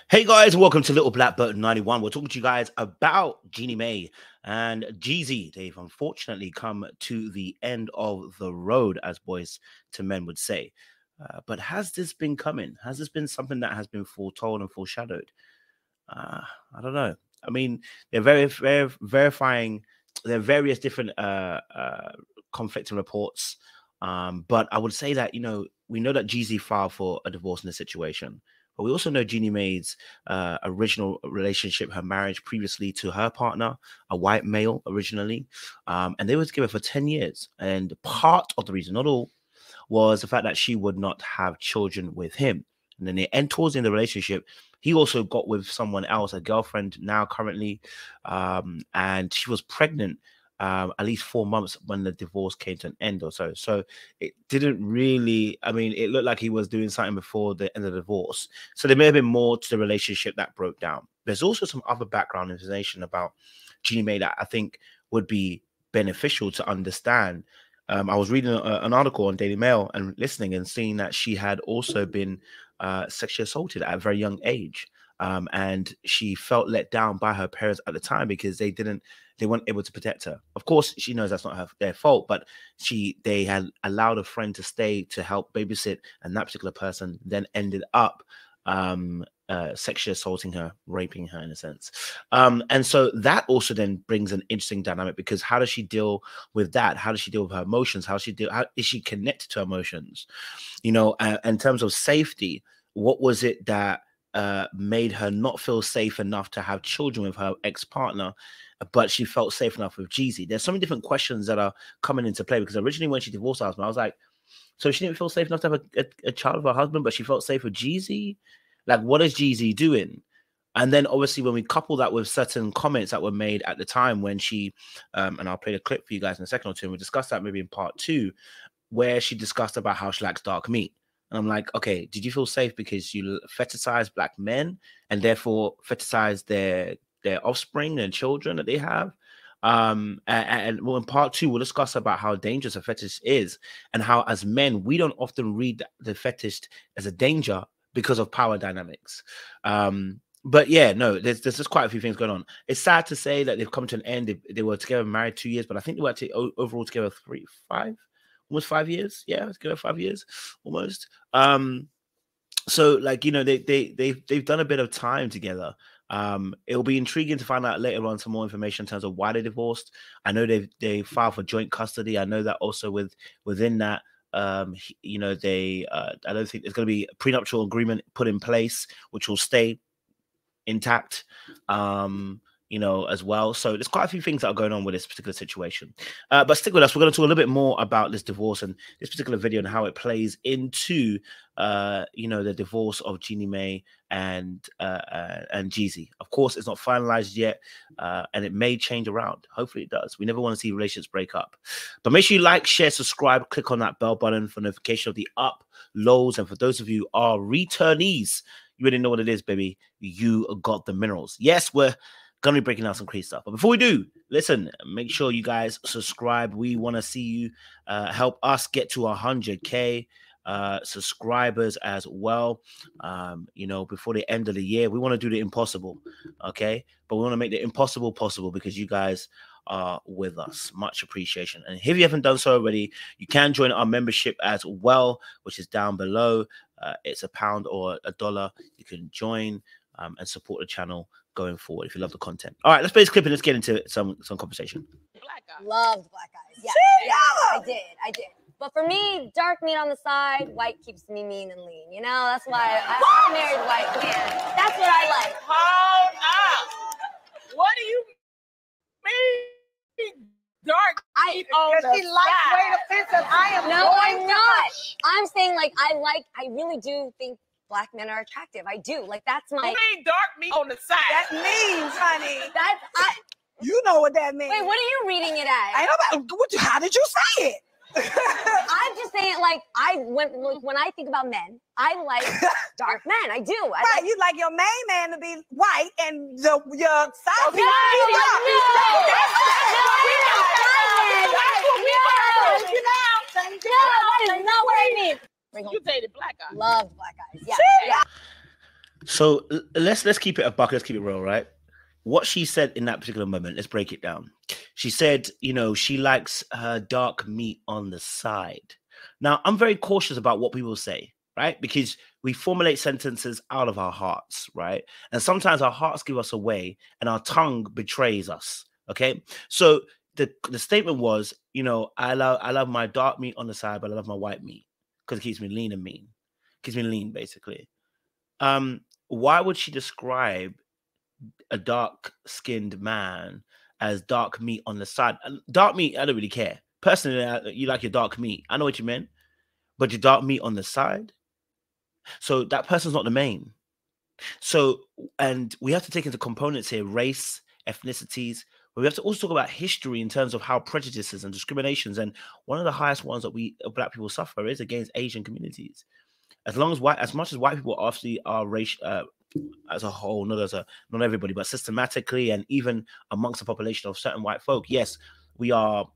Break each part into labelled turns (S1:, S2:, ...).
S1: Hey guys, welcome to Little Black Bird 91. We're talking to you guys about Jeannie Mai and JEEZY. They've unfortunately come to the end of the road, as boys to men would say. But has this been coming? Has this been something that has been foretold and foreshadowed? I don't know. I mean, they're very verifying. There are various different conflicting reports. But I would say that we know that JEEZY filed for a divorce in this situation. But we also know Jeannie Mai's original relationship, her marriage previously to her partner, a white male originally. And they were together for 10 years. And part of the reason, not all, was the fact that she would not have children with him. And then they end towards in the relationship. He also got with someone else, a girlfriend now currently, and she was pregnant at least 4 months when the divorce came to an end or so. So it didn't really, I mean, it looked like he was doing something before the end of the divorce. So there may have been more to the relationship that broke down. There's also some other background information about Jeannie Mai that I think would be beneficial to understand. I was reading an article on Daily Mail and listening and seeing that she had also been sexually assaulted at a very young age. And she felt let down by her parents at the time because they weren't able to protect her. Of course, she knows that's not their fault, but they had allowed a friend to stay to help babysit, and that particular person then ended up sexually assaulting her, raping her in a sense. And so that also then brings an interesting dynamic, because how does she deal with that? How does she deal with her emotions? How is she connected to emotions? In terms of safety, what was it that made her not feel safe enough to have children with her ex-partner, but she felt safe enough with JEEZY? There's so many different questions that are coming into play, because originally when she divorced her husband, I was like, so she didn't feel safe enough to have a child with her husband, but she felt safe with JEEZY? Like, what is JEEZY doing? And then obviously when we couple that with certain comments that were made at the time when she, and I'll play the clip for you guys in a second or two, and we discussed that maybe in part 2, where she discussed about how she likes dark meat. And I'm like, okay, did you feel safe because you fetishize black men and therefore fetishize their offspring and children that they have? And well, in part 2, we'll discuss about how dangerous a fetish is, and how as men, we don't often read the fetish as a danger because of power dynamics. But yeah, no, there's just quite a few things going on. It's sad to say that they've come to an end. They were together, married 2 years, but I think they were actually overall together almost 5 years. Yeah, together 5 years almost. So like, they've done a bit of time together. It'll be intriguing to find out later on some more information in terms of why they divorced. I know they filed for joint custody. I know that also within that, I don't think there's going to be a prenuptial agreement put in place, which will stay intact. As well. So there's quite a few things that are going on with this particular situation. But stick with us. We're going to talk a little bit more about this divorce and this particular video and how it plays into, the divorce of Jeannie Mai and JEEZY. Of course, it's not finalized yet, and it may change around. Hopefully it does. We never want to see relationships break up. But make sure you like, share, subscribe, click on that bell button for notification of the uploads. And for those of you who are returnees, you already know what it is, baby. You got the minerals. Yes, we're gonna be breaking down some crazy stuff. But before we do, listen, make sure you guys subscribe. We want to see you help us get to 100K subscribers as well. Before the end of the year, we want to do the impossible, okay? But we want to make the impossible possible because you guys are with us. Much appreciation. And if you haven't done so already, you can join our membership as well, which is down below. It's £1 or $1. You can join and support the channel going forward if you love the content. All right, let's play this clip and let's get into some conversation.
S2: Black guy.
S3: Loved black eyes. Yeah, I did. But for me, dark meat on the side, white keeps me mean and lean. That's why I married white man. That's what I like.
S2: Hold up. What do you mean? Dark meat on the
S4: she likes
S2: side.
S4: way offensive. I am
S3: No, I'm not. I'm saying I really do think black men are attractive. I do. Like, that's my.
S2: You mean dark meat on the side?
S4: That means, honey.
S3: That's
S4: You know what that means.
S3: Wait, what are you reading it as?
S4: How did you say it?
S3: I'm just saying, when I think about men, I like dark men. I do.
S4: Right, you like your main man to be white and your side
S3: No, that is not what I mean.
S2: You dated black guy.
S3: Loved black eyes. Yeah.
S1: So let's keep it a buck. Let's keep it real, right? What she said in that particular moment, let's break it down. She said, you know, she likes her dark meat on the side. Now, I'm very cautious about what people say, right? Because we formulate sentences out of our hearts, right? And sometimes our hearts give us away and our tongue betrays us. Okay. So the statement was, you know, I love my dark meat on the side, but I love my white meat because it keeps me lean and mean. Keeps me lean, basically. Why would she describe a dark-skinned man as dark meat on the side? Dark meat, I don't really care. Personally, you like your dark meat. I know what you meant, but your dark meat on the side. So that person's not the main. So, and we have to take into components here: race, ethnicities. But we have to also talk about history in terms of how prejudices and discriminations. And one of the highest ones that we Black people suffer is against Asian communities. As much as white people obviously are racial as a whole, not everybody, but systematically and even amongst the population of certain white folk, yes, we are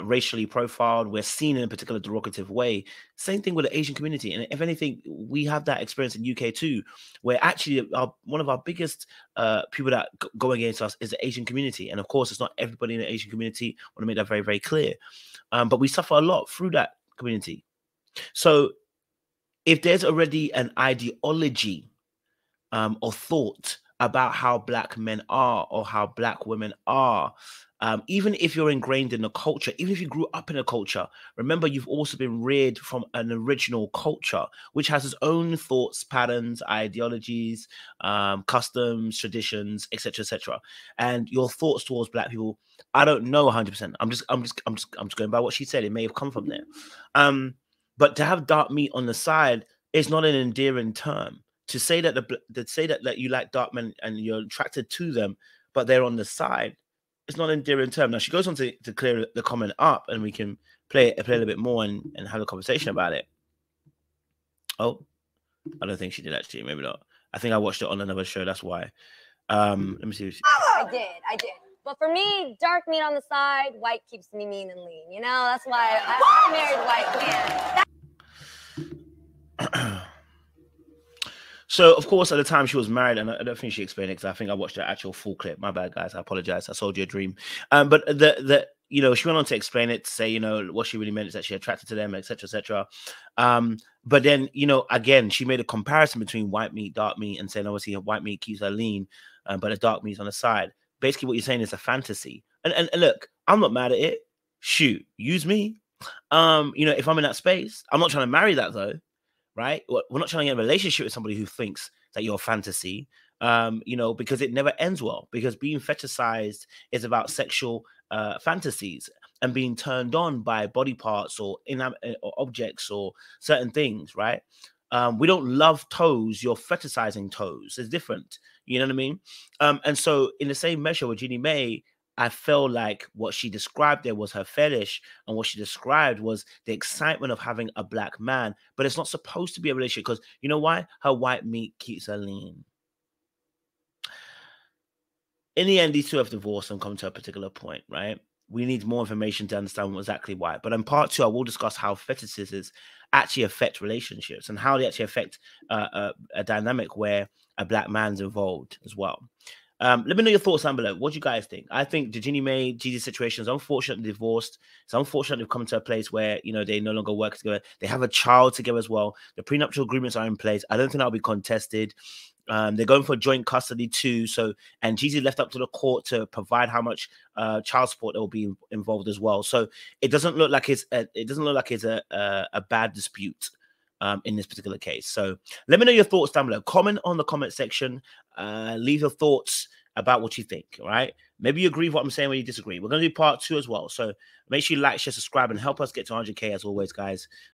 S1: racially profiled. We're seen in a particular derogative way. Same thing with the Asian community, and if anything, we have that experience in UK too, where actually one of our biggest people that go against us is the Asian community. And of course, it's not everybody in the Asian community. I want to make that very, very clear. But we suffer a lot through that community. So if there's already an ideology or thought about how Black men are or how Black women are, even if you're ingrained in the culture, even if you grew up in a culture, remember you've also been reared from an original culture, which has its own thoughts, patterns, ideologies, customs, traditions, etc., etc. And your thoughts towards Black people, I don't know 100%. I'm just going by what she said. It may have come from there. But to have dark meat on the side is not an endearing term. To say that that you like dark men and you're attracted to them, but they're on the side, it's not an endearing term. Now she goes on to clear the comment up, and we can play a little bit more and have a conversation about it. Oh, I don't think she did actually. Maybe not. I think I watched it on another show. That's why. Let me see.
S3: I did. But for me, dark meat on the side, white keeps me mean and lean. You know, that's why I married white man.
S1: So, of course, at the time she was married, and I don't think she explained it because I think I watched the actual full clip. My bad, guys. I apologize. I sold you a dream. But you know, she went on to explain it, to say, you know, what she really meant is that she attracted to them, etc., etc. But then, you know, again, she made a comparison between white meat, dark meat, and saying obviously white meat keeps her lean, but the dark meat's on the side. Basically, what you're saying is a fantasy. And look, I'm not mad at it. Shoot, use me. You know, if I'm in that space, I'm not trying to marry that though. Right? We're not trying to get a relationship with somebody who thinks that you're a fantasy, you know, because it never ends well. Because being fetishized is about sexual fantasies and being turned on by body parts or or objects or certain things, right? We don't love toes. You're fetishizing toes. It's different. You know what I mean? And so in the same measure with Jeannie Mai, I felt like what she described there was her fetish, and what she described was the excitement of having a Black man. But it's not supposed to be a relationship because you know why? Her white meat keeps her lean. In the end, these two have divorced and come to a particular point, right? We need more information to understand exactly why. But in part 2, I will discuss how fetishes actually affect relationships and how they actually affect a dynamic where a Black man's involved as well. Let me know your thoughts down below. What do you guys think? I think the Jeannie Mai, JEEZY situation is unfortunately divorced. It's unfortunate they've come to a place where, you know, they no longer work together. They have a child together as well. The prenuptial agreements are in place. I don't think that'll be contested. They're going for joint custody too. So, and JEEZY left up to the court to provide how much child support that will be involved as well. So it doesn't look like it's a bad dispute in this particular case. So let me know your thoughts down below. Comment on the comment section. Leave your thoughts about what you think. All right. Maybe you agree with what I'm saying, or you disagree. We're going to do part 2 as well. So make sure you like, share, subscribe, and help us get to 100K as always, guys.